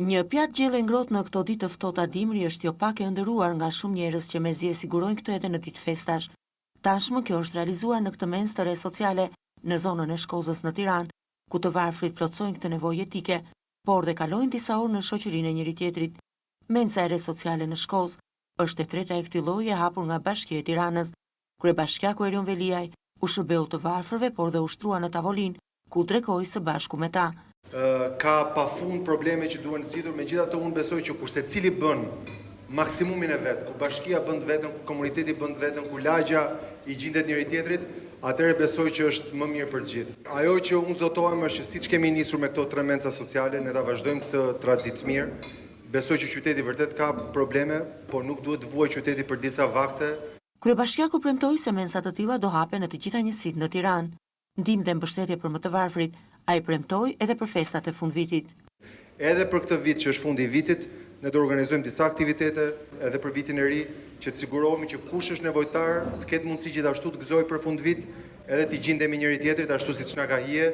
Një pjatë gjelle ngrohtë në këto ditë të ftohta dimri është jo pak e ëndëruar nga shumë njerëz që mezi e sigurojnë këtë edhe në ditë festash. Tashmë kjo është realizuar në këtë mes të re sociale në zonën e Shkozës në Tiranë, ku të varfrit plotësojnë këtë nevojë etike, por dhe kalojnë disa orë në shoqërinë e njëri tjetrit. Menca e re sociale në Shkozë është e treta e këtij lloji e hapur nga Bashkia e Tiranës. Kryebashkiaku Erion Veliaj u shërbeu të varfërve, por dhe ushtrua në tavolinë, ku drekoi së bashku me ta. Ka pafund probleme që duhen zgjidhur, megjithatë unë besoj që kur secili bën maksimumin e vet, ku bashkia bën vetën, ku komuniteti bën vetën, ku lagja i gjendet njëri tjetrit, atëherë besoj që është më mirë për të gjithë. Ajo që unë zotohem është që siç kemi nisur me këto tre menca sociale, ne ta vazhdojmë këtë traditë mirë. Besoj që qyteti vërtet ka probleme, por nuk duhet të vuajë qyteti për disa vakte. Kryebashkiaku premtoi se menca të tilla do hapen në të gjitha njësitë në Tiranë. Ndihmë dhe mbështetje për më të varfrit, ai premtoi edhe për festat e fundvitit. Edhe për këtë vit që është fundi i vitit, ne do organizojmë disa aktivitete edhe për vitin e ri, që të sigurohemi që kush është nevojtar të ketë mundësi gjithashtu të gëzojë për fundvit, edhe të gjendemi njëri tjetrit ashtu siç na ka hije.